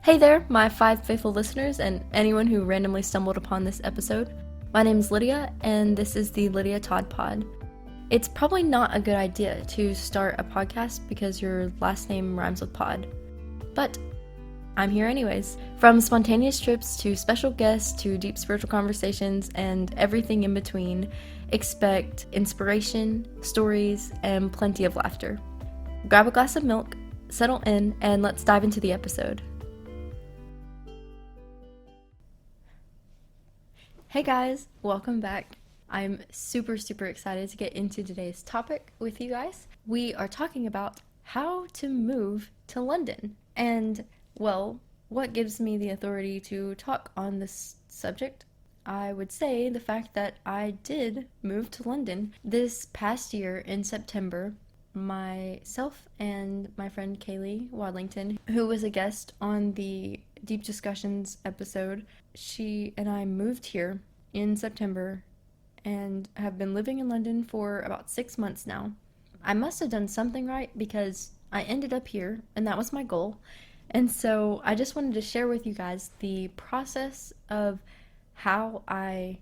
Hey there, my 5 faithful listeners and anyone who randomly stumbled upon this episode. My name is Lydia, and this is the Lydia Todd Pod. It's probably not a good idea to start a podcast because your last name rhymes with pod. But I'm here anyways. From spontaneous trips to special guests to deep spiritual conversations and everything in between, expect inspiration, stories, and plenty of laughter. Grab a glass of milk, settle in, and let's dive into the episode. Hey guys, welcome back. I'm super excited to get into today's topic with you guys. We are talking about how to move to London. And, well, what gives me the authority to talk on this subject? I would say the fact that I did move to London this past year in September. Myself and my friend Kaylee Wadlington, who was a guest on the Deep Discussions episode, she and I moved here in September and have been living in London for about 6 months now. I must have done something right because I ended up here, and that was my goal. And so I just wanted to share with you guys the process of how I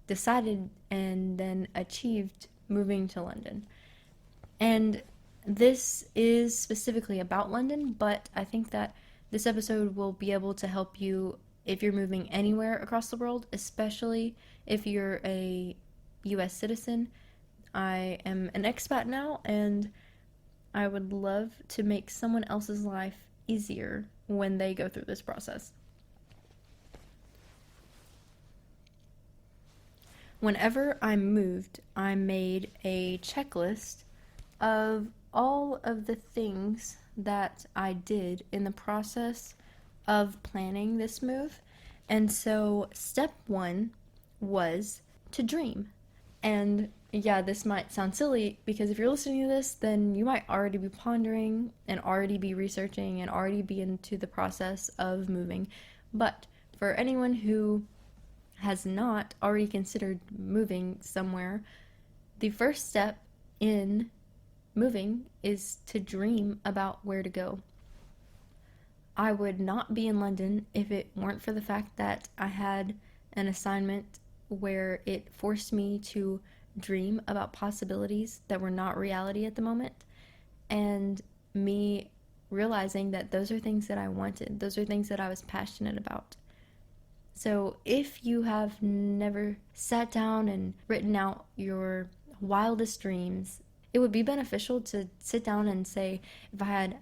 decided and then achieved moving to London. And this is specifically about London, but I think that this episode will be able to help you if you're moving anywhere across the world, especially if you're a US citizen. I am an expat now, and I would love to make someone else's life easier when they go through this process. Whenever I moved, I made a checklist of all of the things that I did in the process of planning this move. And so step one was to dream. And yeah, this might sound silly because if you're listening to this, then you might already be pondering and already be researching and already be into the process of moving. But for anyone who has not already considered moving somewhere, the first step in moving is to dream about where to go. I would not be in London if it weren't for the fact that I had an assignment where it forced me to dream about possibilities that were not reality at the moment, and me realizing that those are things that I wanted, those are things that I was passionate about. So if you have never sat down and written out your wildest dreams, it would be beneficial to sit down and say, if I had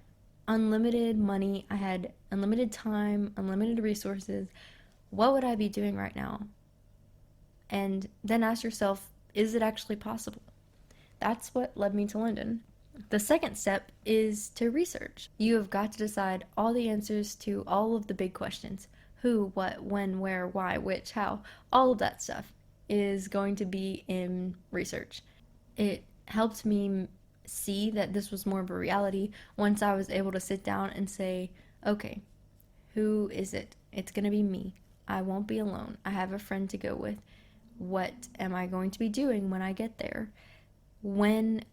unlimited money, I had unlimited time, unlimited resources, what would I be doing right now? And then ask yourself, is it actually possible? That's what led me to London. The second step is to research. You have got to decide all the answers to all of the big questions. Who, what, when, where, why, which, how. All of that stuff is going to be in research. It helped me see that this was more of a reality once I was able to sit down and say, okay, who is it? It's going to be me. I won't be alone. I have a friend to go with. What am I going to be doing when I get there? When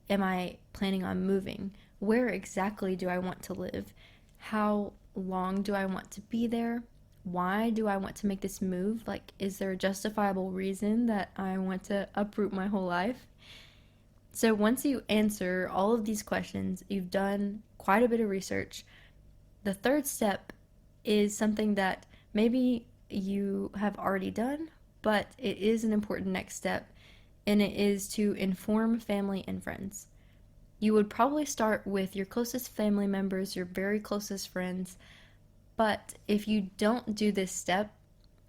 am I planning on moving? Where exactly do I want to live? How long do I want to be there? Why do I want to make this move? Like, is there a justifiable reason that I want to uproot my whole life? So once you answer all of these questions, you've done quite a bit of research. The third step is something that maybe you have already done, but it is an important next step, and it is to inform family and friends. You would probably start with your closest family members, your very closest friends, but if you don't do this step,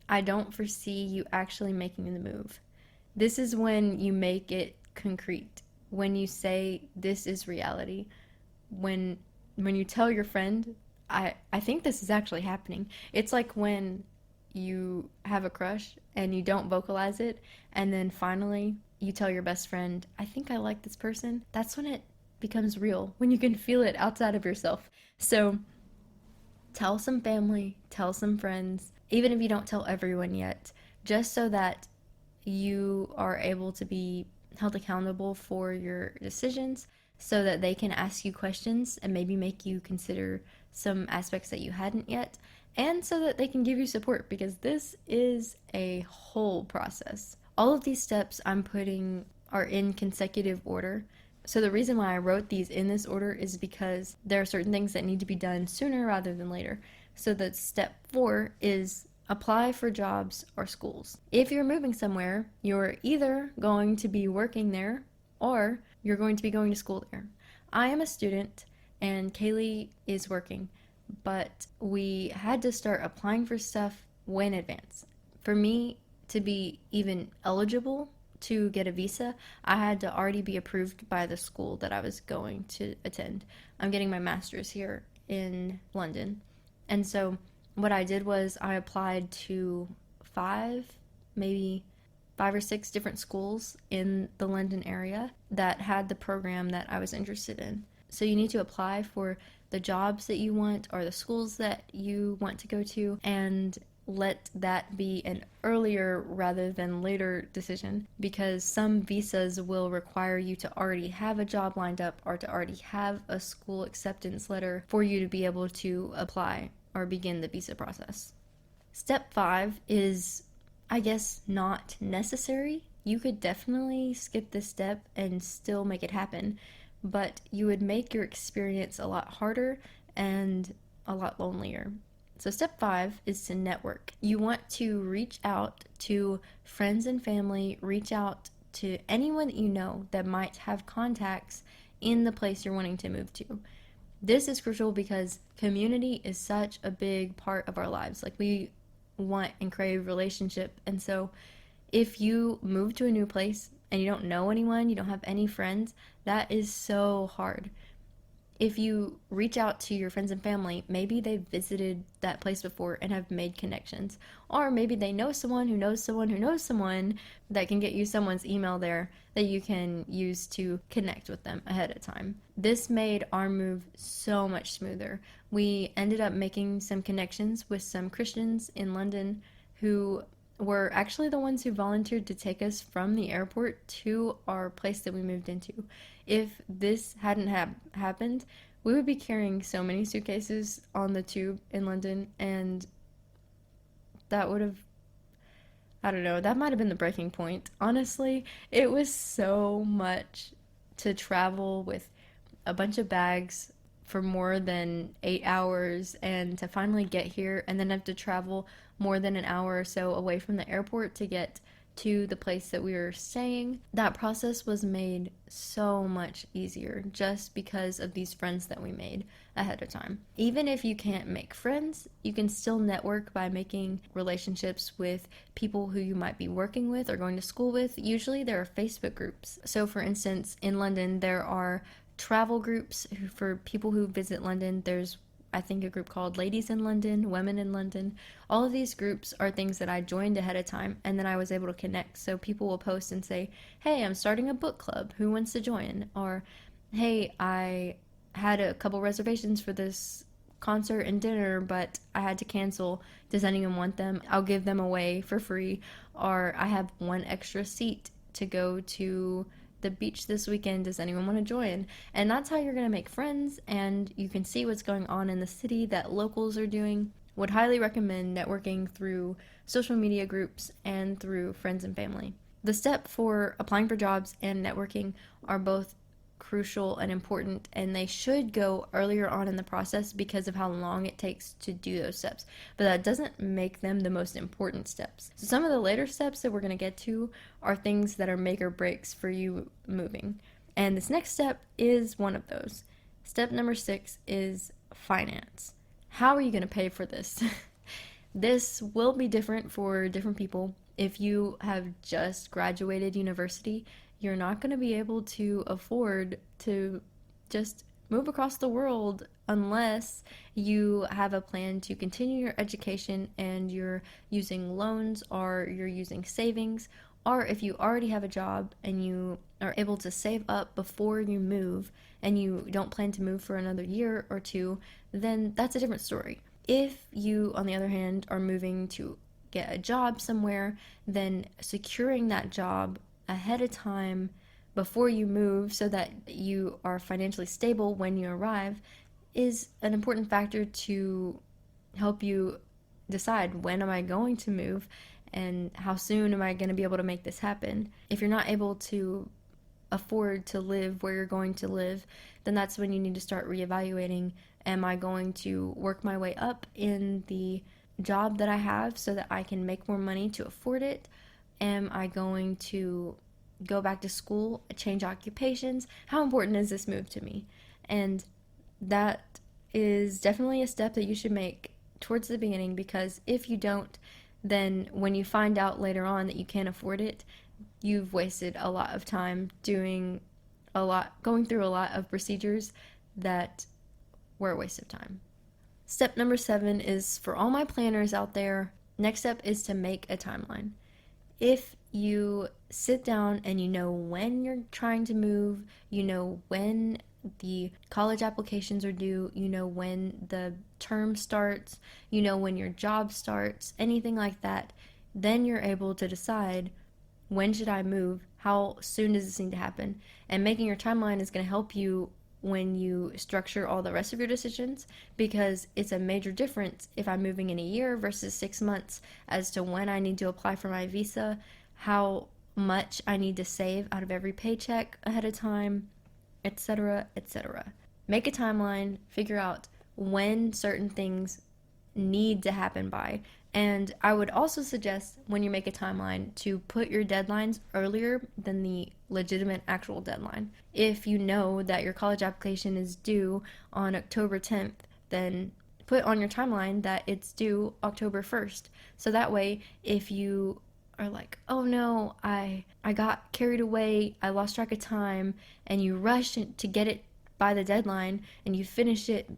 I don't foresee you actually making the move. This is when you make it concrete. When you say, this is reality. When you tell your friend, I think this is actually happening. It's like when you have a crush and you don't vocalize it, and then finally you tell your best friend, I think I like this person. That's when it becomes real, when you can feel it outside of yourself. So tell some family, tell some friends, even if you don't tell everyone yet, just so that you are able to be held accountable for your decisions, so that they can ask you questions and maybe make you consider some aspects that you hadn't yet, and so that they can give you support, because this is a whole process. All of these steps I'm putting are in consecutive order. So the reason why I wrote these in this order is because there are certain things that need to be done sooner rather than later. So that step 4 is apply for jobs or schools. If you're moving somewhere, you're either going to be working there or you're going to be going to school there. I am a student and Kaylee is working, but we had to start applying for stuff way in advance. For me to be even eligible to get a visa, I had to already be approved by the school that I was going to attend. I'm getting my master's here in London. And so what I did was I applied to maybe five or six different schools in the London area that had the program that I was interested in. So you need to apply for the jobs that you want or the schools that you want to go to, and let that be an earlier rather than later decision, because some visas will require you to already have a job lined up or to already have a school acceptance letter for you to be able to apply or begin the visa process. Step 5 is, I guess, not necessary. You could definitely skip this step and still make it happen, but you would make your experience a lot harder and a lot lonelier. So step 5 is to network. You want to reach out to friends and family, reach out to anyone that you know that might have contacts in the place you're wanting to move to. This is crucial because community is such a big part of our lives. Like, we want and crave relationship. And so if you move to a new place and you don't know anyone, you don't have any friends, that is so hard. If you reach out to your friends and family, maybe they've visited that place before and have made connections. Or maybe they know someone who knows someone who knows someone that can get you someone's email there that you can use to connect with them ahead of time. This made our move so much smoother. We ended up making some connections with some Christians in London who were actually the ones who volunteered to take us from the airport to our place that we moved into. If this hadn't happened, we would be carrying so many suitcases on the tube in London, and that would have, I don't know, that might have been the breaking point. Honestly, it was so much to travel with a bunch of bags for more than 8 hours, and to finally get here and then have to travel more than an hour or so away from the airport to get to the place that we were staying. That process was made so much easier just because of these friends that we made ahead of time. Even if you can't make friends, you can still network by making relationships with people who you might be working with or going to school with. Usually there are Facebook groups. So for instance, in London, there are travel groups for people who visit London. There's, I think, a group called Ladies in London, Women in London. All of these groups are things that I joined ahead of time, and then I was able to connect. So people will post and say, hey, I'm starting a book club. Who wants to join? Or, hey, I had a couple reservations for this concert and dinner, but I had to cancel. Does anyone want them? I'll give them away for free. Or I have one extra seat to go to the beach this weekend. Does anyone want to join? And that's how you're going to make friends, and you can see what's going on in the city that locals are doing. Would highly recommend networking through social media groups and through friends and family. The step for applying for jobs and networking are both crucial and important, and they should go earlier on in the process because of how long it takes to do those steps. But that doesn't make them the most important steps. So some of the later steps that we're going to get to are things that are make or breaks for you moving. And this next step is one of those. Step number 6 is finance. How are you going to pay for this? This will be different for different people. If you have just graduated university, you're not going to be able to afford to just move across the world unless you have a plan to continue your education and you're using loans or you're using savings, or if you already have a job and you are able to save up before you move and you don't plan to move for another year or two, then that's a different story. If you, on the other hand, are moving to get a job somewhere, then securing that job ahead of time before you move so that you are financially stable when you arrive is an important factor to help you decide, when am I going to move and how soon am I going to be able to make this happen. If you're not able to afford to live where you're going to live, then that's when you need to start reevaluating, am I going to work my way up in the job that I have so that I can make more money to afford it? Am I going to go back to school, change occupations? How important is this move to me? And that is definitely a step that you should make towards the beginning, because if you don't, then when you find out later on that you can't afford it, you've wasted a lot of time going through a lot of procedures that were a waste of time. Step number 7 is for all my planners out there. Next step is to make a timeline. If you sit down and you know when you're trying to move, you know when the college applications are due, you know when the term starts, you know when your job starts, anything like that, then you're able to decide, when should I move? How soon does this need to happen? And making your timeline is going to help you when you structure all the rest of your decisions, because it's a major difference if I'm moving in a year versus 6 months as to when I need to apply for my visa, how much I need to save out of every paycheck ahead of time, etc., etc. Make a timeline, figure out when certain things need to happen by. And I would also suggest, when you make a timeline, to put your deadlines earlier than the legitimate actual deadline. If you know that your college application is due on October 10th, then put on your timeline that it's due October 1st. So that way, if you are like, oh no, I got carried away, I lost track of time, and you rush to get it by the deadline, and you finish it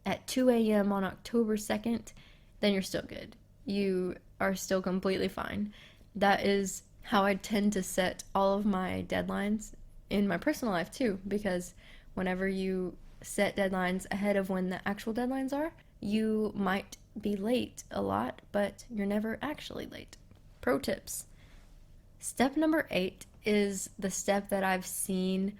at 2 a.m. on October 2nd, then you're still good. You are still completely fine. That is how I tend to set all of my deadlines in my personal life too, because whenever you set deadlines ahead of when the actual deadlines are, you might be late a lot, but you're never actually late. Pro tips. Step number 8 is the step that I've seen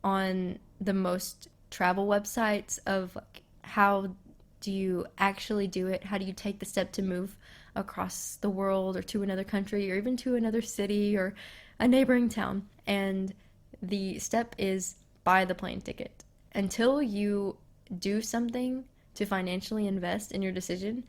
on the most travel websites of, like, how do you actually do it? How do you take the step to move across the world or to another country or even to another city or a neighboring town? And the step is buy the plane ticket. Until you do something to financially invest in your decision,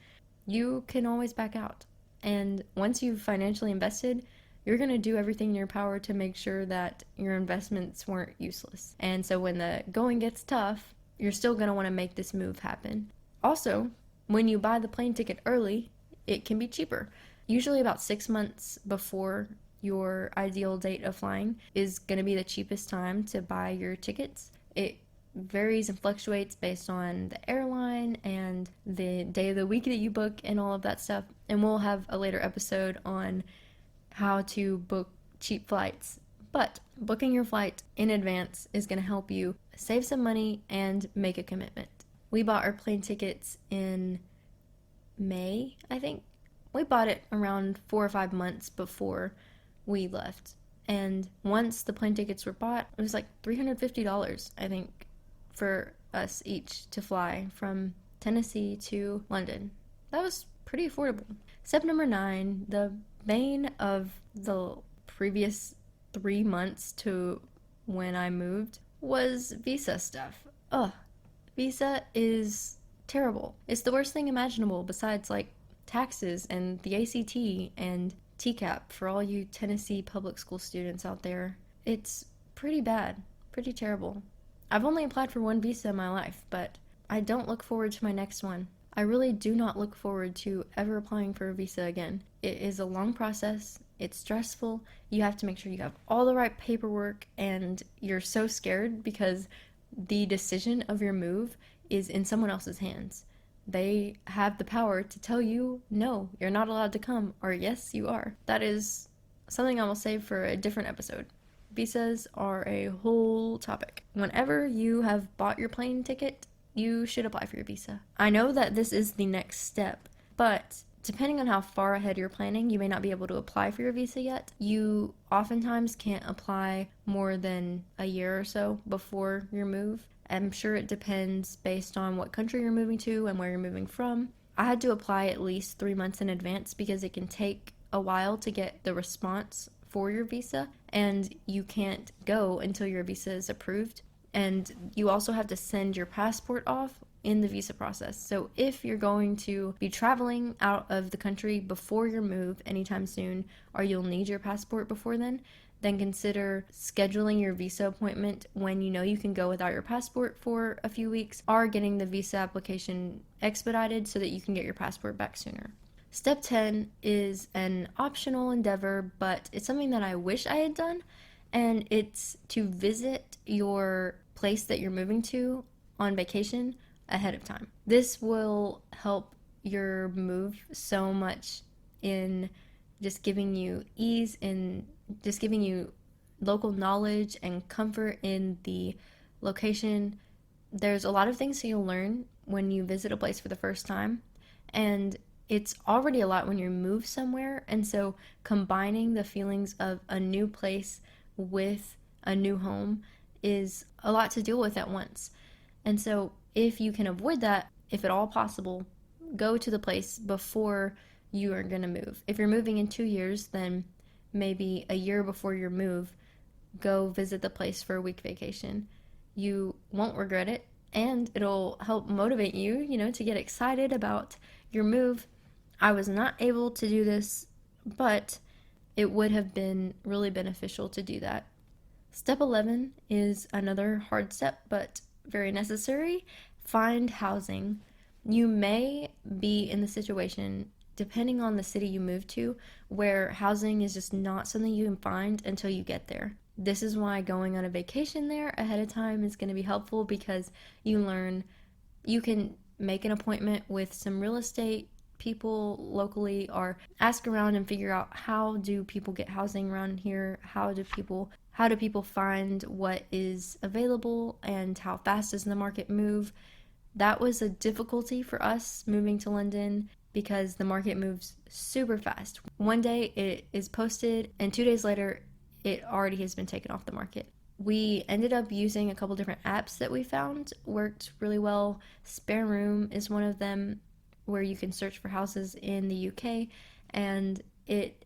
you can always back out. And once you've financially invested, you're going to do everything in your power to make sure that your investments weren't useless. And so when the going gets tough, you're still going to want to make this move happen. Also, when you buy the plane ticket early, it can be cheaper. Usually about 6 months before your ideal date of flying is going to be the cheapest time to buy your tickets. It varies and fluctuates based on the airline and the day of the week that you book and all of that stuff. And we'll have a later episode on how to book cheap flights. But booking your flight in advance is going to help you save some money and make a commitment. We bought our plane tickets in May, I think. We bought it around 4 or 5 months before we left. And once the plane tickets were bought, it was like $350, I think, for us each to fly from Tennessee to London. That was pretty affordable. Step number 9, the bane of the previous 3 months to when I moved, was visa stuff. Visa is terrible. It's the worst thing imaginable besides like taxes and the ACT and TCAP for all you Tennessee public school students out there. It's pretty bad, pretty terrible. I've only applied for one visa in my life, but I don't look forward to my next one. I really do not look forward to ever applying for a visa again. It is a long process. It's stressful. You have to make sure you have all the right paperwork, and you're so scared because the decision of your move is in someone else's hands. They have the power to tell you, no, you're not allowed to come, or yes, you are. That is something I will save for a different episode. Visas are a whole topic. Whenever you have bought your plane ticket, you should apply for your visa. I know that this is the next step, but depending on how far ahead you're planning, you may not be able to apply for your visa yet. You oftentimes can't apply more than a year or so before your move, am sure it depends based on what country you're moving to and where you're moving from. I had to apply at least 3 months in advance because it can take a while to get the response for your visa, and you can't go until your visa is approved. And you also have to send your passport off in the visa process. So if you're going to be traveling out of the country before your move anytime soon, or you'll need your passport before then consider scheduling your visa appointment when you know you can go without your passport for a few weeks, or getting the visa application expedited so that you can get your passport back sooner. Step 10 is an optional endeavor, but it's something that I wish I had done, and it's to visit your place that you're moving to on vacation ahead of time. This will help your move so much in just giving you ease, in just giving you local knowledge and comfort in the location. There's a lot of things that you'll learn when you visit a place for the first time, and it's already a lot when you move somewhere. And so combining the feelings of a new place with a new home is a lot to deal with at once. And so if you can avoid that, if at all possible, go to the place before you are going to move. If you're moving in 2 years, then maybe a year before your move, go visit the place for a week vacation. You won't regret it, and it'll help motivate you, to get excited about your move. I was not able to do this, but it would have been really beneficial to do that. Step 11 is another hard step, but very necessary. Find housing. You may be in the situation, depending on the city you move to, where housing is just not something you can find until you get there. This is why going on a vacation there ahead of time is going to be helpful, because you can make an appointment with some real estate people locally, or ask around and figure out, how do people get housing around here? How do people find what is available, and how fast does the market move? That was a difficulty for us moving to London, because the market moves super fast. One day it is posted, and 2 days later it already has been taken off the market. We ended up using a couple different apps that we found worked really well. Spare Room is one of them, where you can search for houses in the UK, and it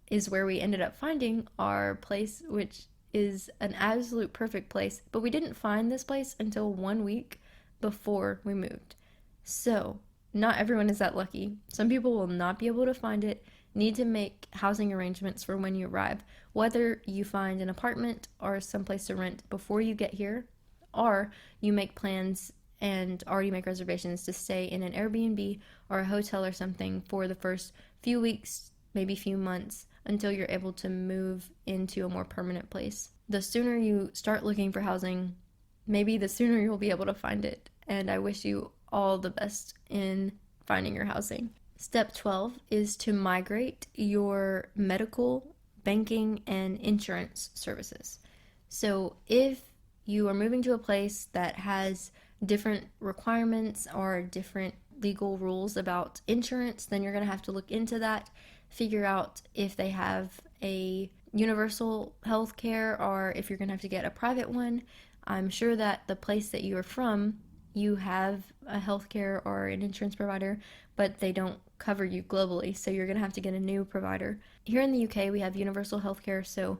is where we ended up finding our place, which is an absolute perfect place. But we didn't find this place until 1 week before we moved. So not everyone is that lucky. Some people will not be able to find it, need to make housing arrangements for when you arrive, whether you find an apartment or someplace to rent before you get here, or you make plans and already make reservations to stay in an Airbnb or a hotel or something for the first few weeks, maybe few months, until you're able to move into a more permanent place. The sooner you start looking for housing, maybe the sooner you'll be able to find it. And I wish you all the best in finding your housing. Step 12 is to migrate your medical, banking, and insurance services. So if you are moving to a place that has different requirements or different legal rules about insurance, then you're going to have to look into that, figure out if they have a universal health care, or if you're going to have to get a private one. I'm sure that the place that you are from, you have a healthcare or an insurance provider, but they don't cover you globally, so you're going to have to get a new provider. Here in the UK, we have universal healthcare, so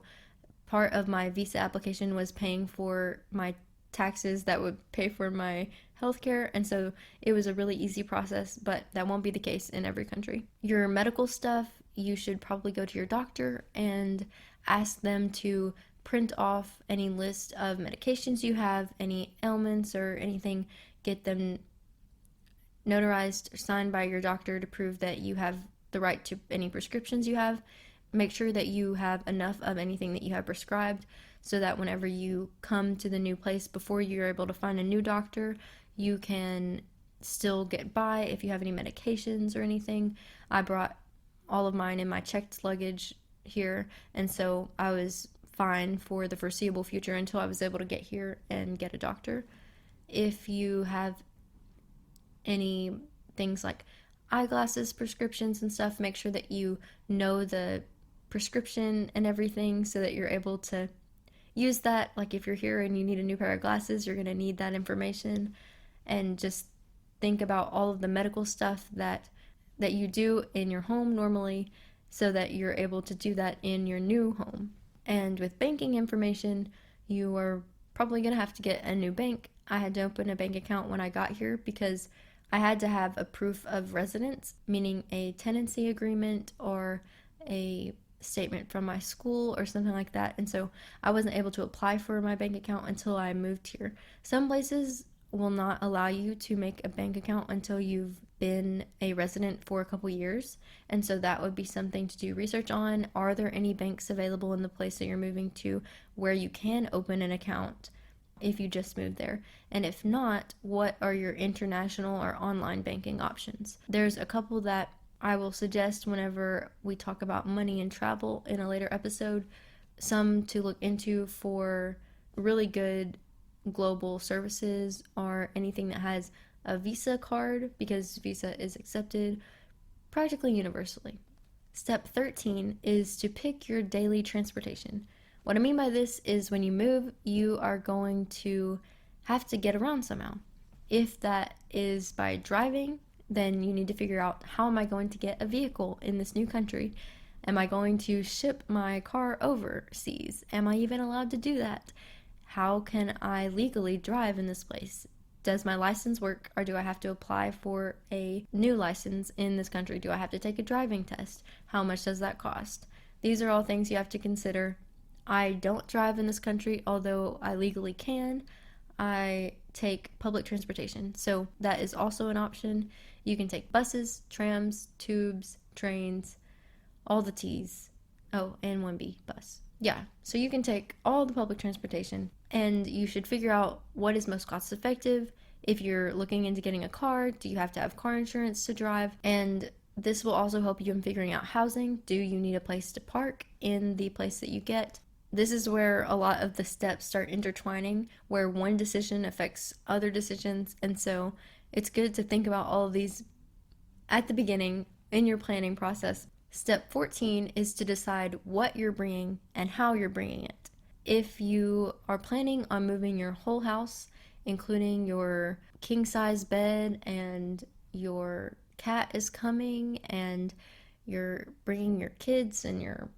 part of my visa application was paying for my taxes that would pay for my healthcare, and so it was a really easy process, but that won't be the case in every country. Your medical stuff, you should probably go to your doctor and ask them to print off any list of medications you have, any ailments or anything, get them notarized or signed by your doctor to prove that you have the right to any prescriptions you have. Make sure that you have enough of anything that you have prescribed, so that whenever you come to the new place, before you're able to find a new doctor, you can still get by if you have any medications or anything. I brought all of mine in my checked luggage here, and so I was fine for the foreseeable future until I was able to get here and get a doctor. If you have any things like eyeglasses, prescriptions and stuff, make sure that you know the prescription and everything, so that you're able to use that. Like if you're here and you need a new pair of glasses, you're going to need that information. And just think about all of the medical stuff that you do in your home normally, so that you're able to do that in your new home. And with banking information, you are probably going to have to get a new bank. I had to open a bank account when I got here because I had to have a proof of residence, meaning a tenancy agreement or a statement from my school or something like that. And so I wasn't able to apply for my bank account until I moved here. Some places will not allow you to make a bank account until you've been a resident for a couple years. And so that would be something to do research on. Are there any banks available in the place that you're moving to where you can open an account if you just moved there? And if not, what are your international or online banking options? There's a couple that I will suggest whenever we talk about money and travel in a later episode. Some to look into for really good global services are anything that has a Visa card, because Visa is accepted practically universally. Step 13 is to pick your daily transportation. What I mean by this is when you move, you are going to have to get around somehow. If that is by driving, then you need to figure out, how am I going to get a vehicle in this new country? Am I going to ship my car overseas? Am I even allowed to do that? How can I legally drive in this place? Does my license work, or do I have to apply for a new license in this country? Do I have to take a driving test? How much does that cost? These are all things you have to consider. I don't drive in this country, although I legally can. I take public transportation, so that is also an option. You can take buses, trams, tubes, trains, all the T's. Oh, and 1B bus. Yeah, so you can take all the public transportation, and you should figure out what is most cost effective. If you're looking into getting a car, do you have to have car insurance to drive? And this will also help you in figuring out housing. Do you need a place to park in the place that you get? This is where a lot of the steps start intertwining, where one decision affects other decisions. And so it's good to think about all of these at the beginning in your planning process. Step 14 is to decide what you're bringing and how you're bringing it. If you are planning on moving your whole house, including your king-size bed, and your cat is coming, and you're bringing your kids and your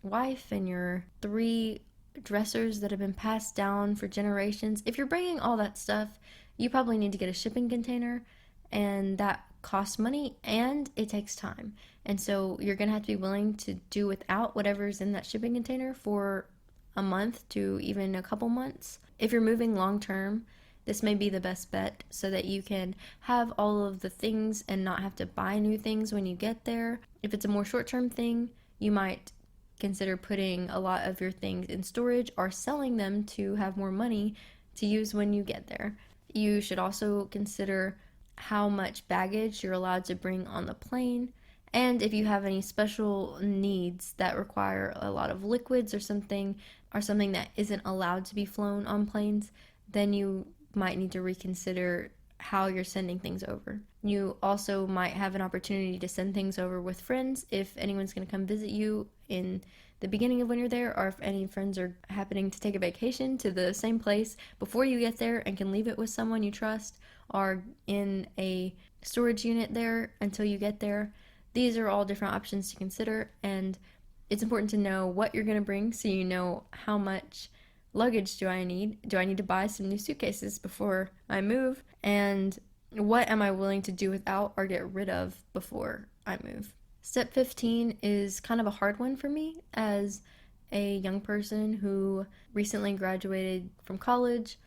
wife and your 3 dressers that have been passed down for generations, if you're bringing all that stuff, you probably need to get a shipping container, and that costs money and it takes time. And so you're going to have to be willing to do without whatever's in that shipping container for a month to even a couple months. If you're moving long term, this may be the best bet, so that you can have all of the things and not have to buy new things when you get there. If it's a more short-term thing, you might consider putting a lot of your things in storage or selling them to have more money to use when you get there. You should also consider how much baggage you're allowed to bring on the plane, and if you have any special needs that require a lot of liquids or something that isn't allowed to be flown on planes, then you might need to reconsider how you're sending things over. You also might have an opportunity to send things over with friends if anyone's going to come visit you in the beginning of when you're there, or if any friends are happening to take a vacation to the same place before you get there and can leave it with someone you trust, or in a storage unit there until you get there. These are all different options to consider, and it's important to know what you're going to bring so you know how much luggage do I need? Do I need to buy some new suitcases before I move? And what am I willing to do without or get rid of before I move? Step 15 is kind of a hard one for me as a young person who recently graduated from college.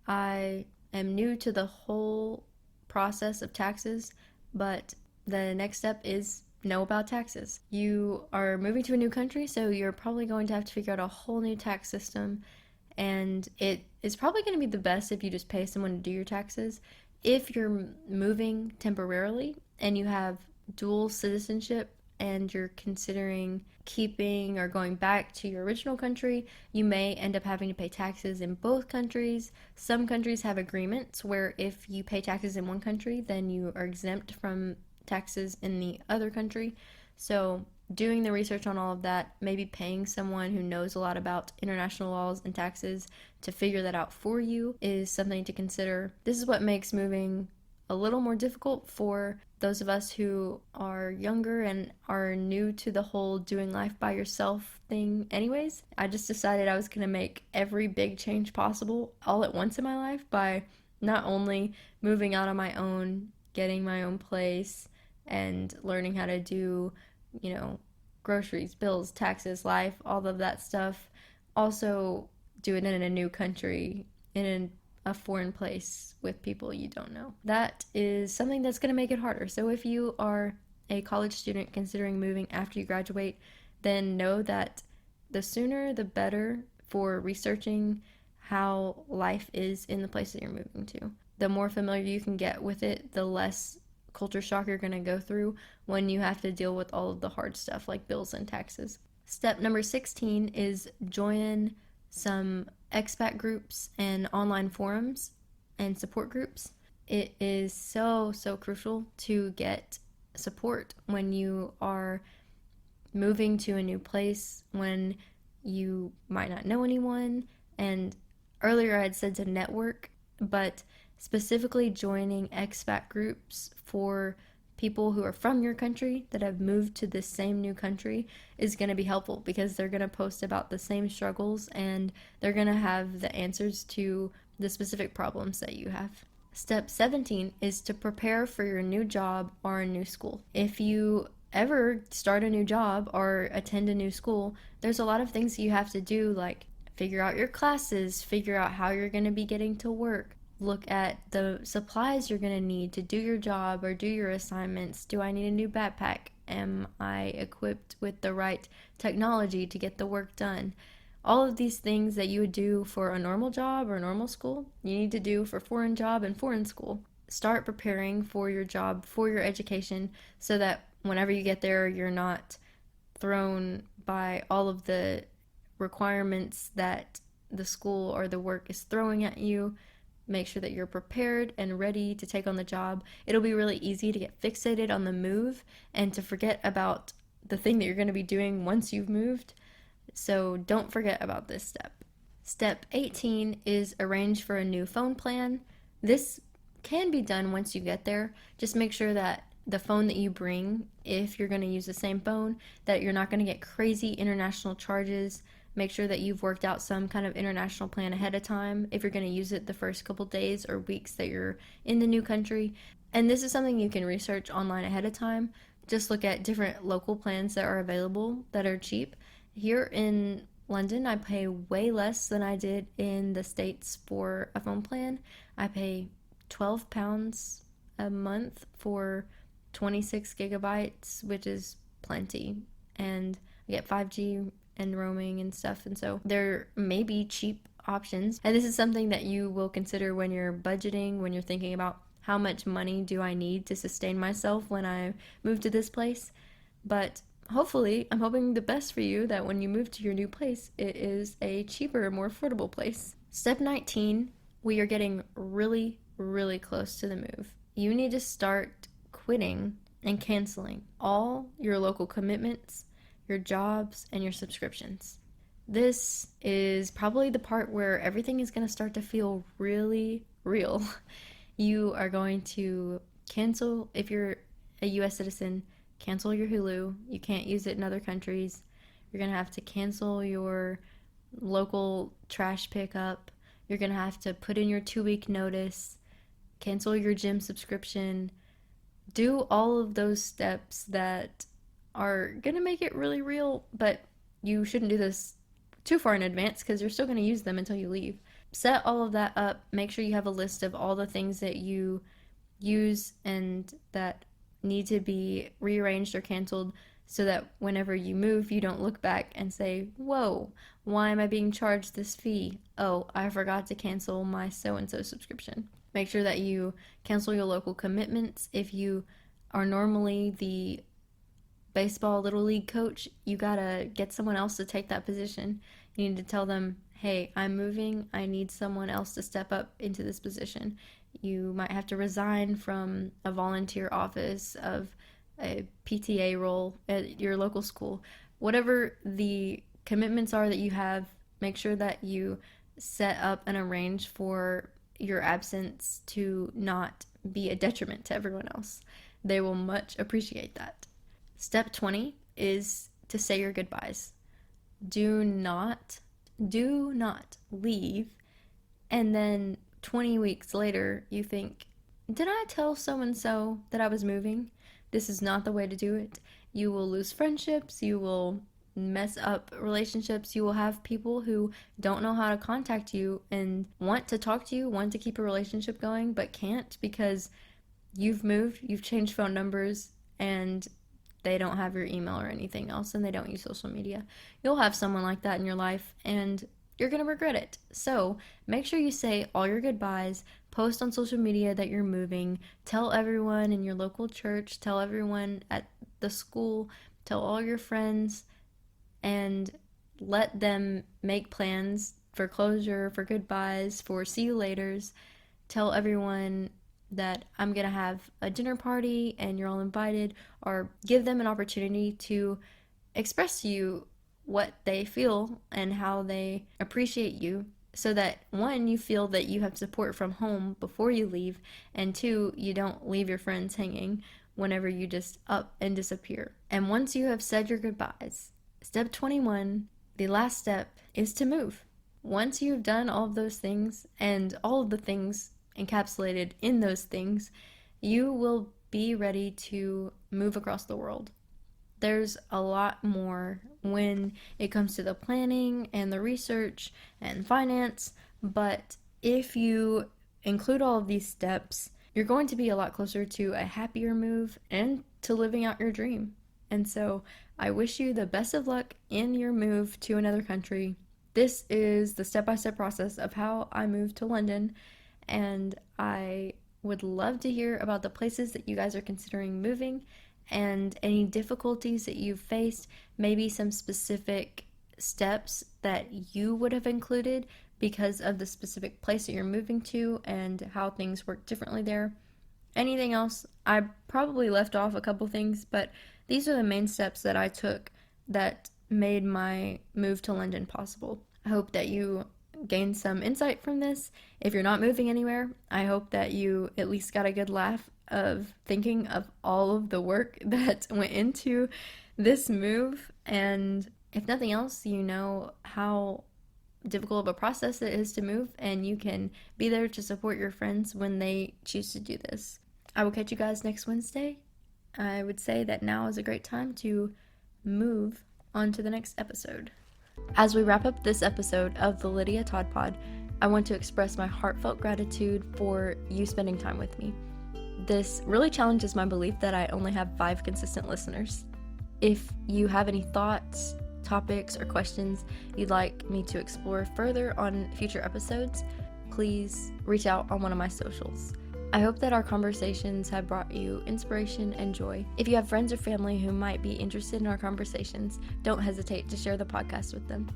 I am new to the whole process of taxes, but the next step is know about taxes. You are moving to a new country, so you're probably going to have to figure out a whole new tax system, and it is probably going to be the best if you just pay someone to do your taxes. If you're moving temporarily and you have dual citizenship and you're considering keeping or going back to your original country, you may end up having to pay taxes in both countries. Some countries have agreements where if you pay taxes in one country, then you are exempt from taxes in the other country. So doing the research on all of that, maybe paying someone who knows a lot about international laws and taxes to figure that out for you is something to consider. This is what makes moving a little more difficult for those of us who are younger and are new to the whole doing life by yourself thing anyways. I just decided I was going to make every big change possible all at once in my life by not only moving out on my own, getting my own place, and learning how to do, groceries, bills, taxes, life, all of that stuff. Also, do it in a new country, in a foreign place with people you don't know. That is something that's going to make it harder. So if you are a college student considering moving after you graduate, then know that the sooner the better for researching how life is in the place that you're moving to. The more familiar you can get with it, the less culture shock you're going to go through when you have to deal with all of the hard stuff like bills and taxes. Step number 16 is join some expat groups and online forums and support groups. It is so crucial to get support when you are moving to a new place, when you might not know anyone. And earlier I had said to network, but specifically joining expat groups for people who are from your country that have moved to the same new country is going to be helpful, because they're going to post about the same struggles and they're going to have the answers to the specific problems that you have. Step 17 is to prepare for your new job or a new school. If you ever start a new job or attend a new school, there's a lot of things you have to do, like figure out your classes, figure out how you're going to be getting to work, look at the supplies you're going to need to do your job or do your assignments. Do I need a new backpack? Am I equipped with the right technology to get the work done? All of these things that you would do for a normal job or normal school, you need to do for foreign job and foreign school. Start preparing for your job, for your education, so that whenever you get there, you're not thrown by all of the requirements that the school or the work is throwing at you. Make sure that you're prepared and ready to take on the job. It'll be really easy to get fixated on the move and to forget about the thing that you're going to be doing once you've moved. So don't forget about this step. Step 18 is arrange for a new phone plan. This can be done once you get there. Just make sure that the phone that you bring, if you're going to use the same phone, that you're not going to get crazy international charges. Make sure that you've worked out some kind of international plan ahead of time if you're going to use it the first couple days or weeks that you're in the new country. And this is something you can research online ahead of time. Just look at different local plans that are available that are cheap. Here in London, I pay way less than I did in the States for a phone plan. I pay £12 a month for 26 gigabytes, which is plenty. And I get 5G and roaming and stuff, and so there may be cheap options. And this is something that you will consider when you're budgeting, when you're thinking about how much money do I need to sustain myself when I move to this place. But hopefully, I'm hoping the best for you, that when you move to your new place, it is a cheaper, more affordable place. Step 19, we are getting really close to the move. You need to start quitting and canceling all your local commitments, your jobs, and your subscriptions. This is probably the part where everything is going to start to feel really real. You are going to cancel, if you're a US citizen, cancel your Hulu. You can't use it in other countries. You're going to have to cancel your local trash pickup. You're going to have to put in your 2-week notice, cancel your gym subscription. Do all of those steps that are going to make it really real, but you shouldn't do this too far in advance because you're still going to use them until you leave. Set all of that up. Make sure you have a list of all the things that you use and that need to be rearranged or canceled, so that whenever you move, you don't look back and say, whoa, why am I being charged this fee? Oh, I forgot to cancel my so-and-so subscription. Make sure that you cancel your local commitments. If you are normally the baseball little league coach, you gotta get someone else to take that position. You need to tell them, hey, I'm moving, I need someone else to step up into this position. You might have to resign from a volunteer office of a PTA role at your local school. Whatever the commitments are that you have, make sure that you set up and arrange for your absence to not be a detriment to everyone else. They will much appreciate that. Step 20 is to say your goodbyes. Do not leave and then 20 weeks later you think, did I tell so-and-so that I was moving? This is not the way to do it. You will lose friendships, you will mess up relationships, you will have people who don't know how to contact you and want to talk to you, want to keep a relationship going, but can't because you've moved, you've changed phone numbers, and they don't have your email or anything else, and they don't use social media. You'll have someone like that in your life, and you're going to regret it. So make sure you say all your goodbyes, post on social media that you're moving, tell everyone in your local church, tell everyone at the school, tell all your friends, and let them make plans for closure, for goodbyes, for see you laters. Tell everyone that I'm going to have a dinner party and you're all invited, or give them an opportunity to express to you what they feel and how they appreciate you, so that 1, you feel that you have support from home before you leave, and 2, you don't leave your friends hanging whenever you just up and disappear. And once you have said your goodbyes, step 21, the last step, is to move. Once you've done all of those things and all of the things encapsulated in those things, you will be ready to move across the world. There's a lot more when it comes to the planning and the research and finance, but if you include all of these steps, you're going to be a lot closer to a happier move and to living out your dream. And so I wish you the best of luck in your move to another country. This is the step-by-step process of how I moved to London, and I would love to hear about the places that you guys are considering moving and any difficulties that you've faced, maybe some specific steps that you would have included because of the specific place that you're moving to and how things work differently there. Anything else? I probably left off a couple things, but these are the main steps that I took that made my move to London possible. I hope that you gained some insight from this. If you're not moving anywhere, I hope that you at least got a good laugh of thinking of all of the work that went into this move. And if nothing else, you know how difficult of a process it is to move, and you can be there to support your friends when they choose to do this. I will catch you guys next Wednesday. I would say that now is a great time to move on to the next episode. As we wrap up this episode of the Lydia Todd Pod, I want to express my heartfelt gratitude for you spending time with me. This really challenges my belief that I only have 5 consistent listeners. If you have any thoughts, topics, or questions you'd like me to explore further on future episodes, please reach out on one of my socials. I hope that our conversations have brought you inspiration and joy. If you have friends or family who might be interested in our conversations, don't hesitate to share the podcast with them.